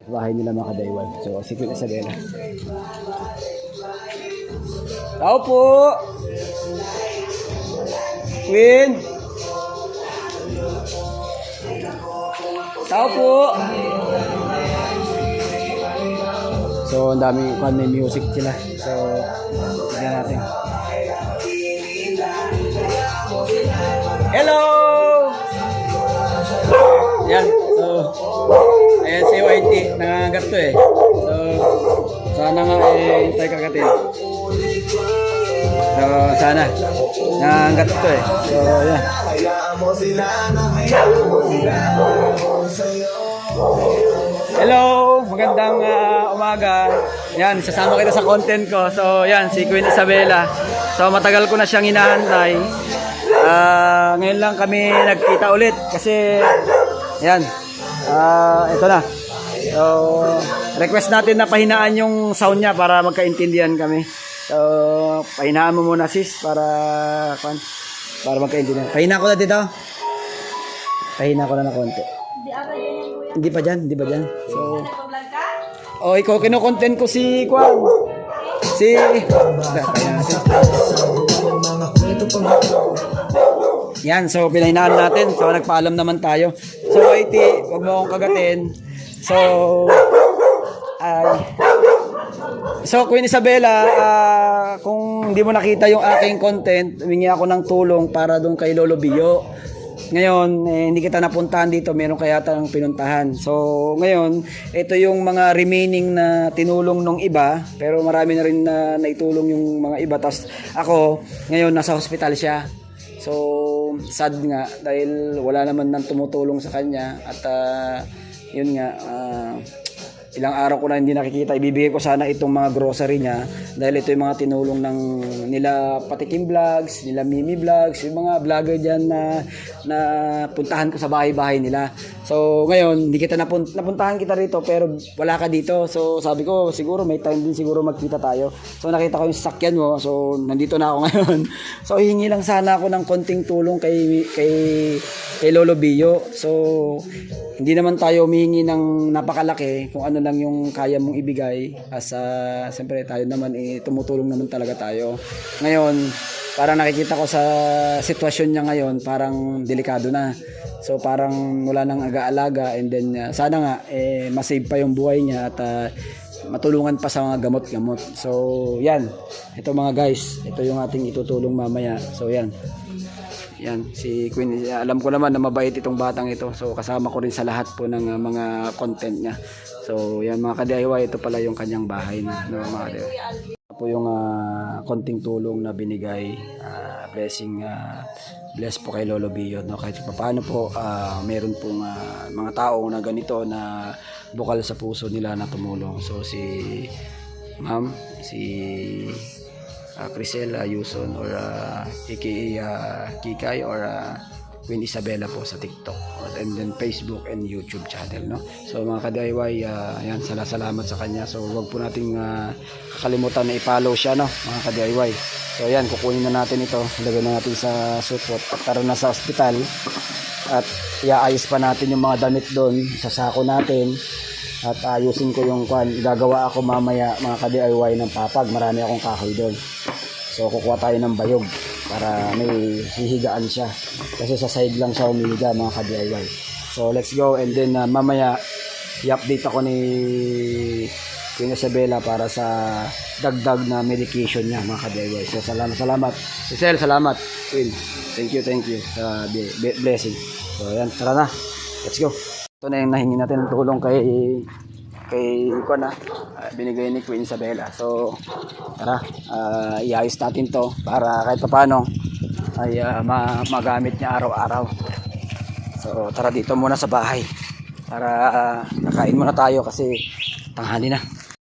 bahay nila mga kadayway. So, si Queen Isabela. Tao po! Queen! Tao po! So, ang daming may music sila. So, tignan natin. Hello! Yan. So, ayan si YT. Nangangagat to eh. So, sana nga eh, tayo kagatin. So, sana. Nangangagat to eh. So, yan. Hello! Magandang umaga. Yan, sasama kita sa content ko. So, yan, si Queen Isabela. So, matagal ko na siyang hinahantay. Ngayon lang kami nagkita ulit kasi yan, ito na. So, request natin na pahinaan yung sound niya para magkaintindihan kami. So, pahinaan mo muna sis para magkaintindihan. Pahina ko na dito. Pahina ko na na konti. Hindi pa dyan. So, ikaw kino-content ko si Kwan. Yan, so pinahinaan natin. So nagpaalam naman tayo. So IT, wag mo akong kagatin. So Queen Isabela, kung hindi mo nakita yung aking content, humingi ako ng tulong para doon kay Lolo Bio. Ngayon, hindi kita napuntahan dito, meron kaya tayong pinuntahan. So, ngayon, ito yung mga remaining na tinulong nung iba, pero marami na rin na naitulong yung mga iba. Tapos ako, ngayon, nasa hospital siya. So, sad nga, dahil wala naman nang tumutulong sa kanya. At, yun nga, ilang araw ko na hindi nakikita. Ibibigay ko sana itong mga grocery niya dahil ito yung mga tinulong ng nila Patikim Vlogs, nila Mimi Vlogs, yung mga vlogger dyan na puntahan ko sa bahay-bahay nila. So ngayon, hindi kita napuntahan kita rito pero wala ka dito. So sabi ko, siguro may time din siguro magkita tayo. So nakita ko yung sakyan mo. So nandito na ako ngayon. So hihingi lang sana ako ng konting tulong kay Lolo Bio. So hindi naman tayo humihingi ng napakalaki kung ano lang yung kaya mong ibigay as siyempre tayo naman tumutulong naman talaga tayo. Ngayon, parang nakikita ko sa sitwasyon niya ngayon, parang delikado na. So parang wala nang aga-alaga and then sana nga masave pa yung buhay niya at matulungan pa sa mga gamot-gamot. So yan, ito mga guys, ito yung ating itutulong mamaya. So yan. Yan, si Queen, alam ko naman na mabait itong batang ito. So kasama ko rin sa lahat po ng mga content niya. So yan mga ka-DIY, ito pala yung kanyang bahay na mga ka-DIY. Ito po yung konting tulong na binigay, blessing, bless po kay Lolo Bio. No? Kahit paano po, meron pong mga tao na ganito na bukal sa puso nila na tumulong. So si Ma'am, si Crisel Yuson or aka Kikay or Queen Isabela po sa TikTok and then Facebook and YouTube channel, no? So mga ka-DIY, yan, salamat sa kanya. So wag po nating kakalimutan na i-follow siya, no, mga ka-DIY. So yan, kukunin na natin ito, ilagay na natin sa suitcase at tara na sa ospital at iaayos pa natin yung mga damit doon sa sako natin. At ayusin ko yung gagawa ako mamaya mga ka-DIY ng papag. Marami akong kahoy doon. So kukuha tayo ng bayog para may hihigaan siya. Kasi sa side lang siya humihiga mga ka-DIY. So let's go and then mamaya i-update ako ni Queen Isabela para sa dagdag na medication niya mga ka-DIY. So salamat. Cecil, salamat. Queen, thank you sa blessing. So yan, tara na. Let's go. Ito na yung nahingi natin ng tulong kay Ikon binigay ni Queen Isabela. So tara, iayos natin to para kahit paano ay magamit niya araw-araw. So tara dito muna sa bahay para kakain muna tayo kasi tanghali na.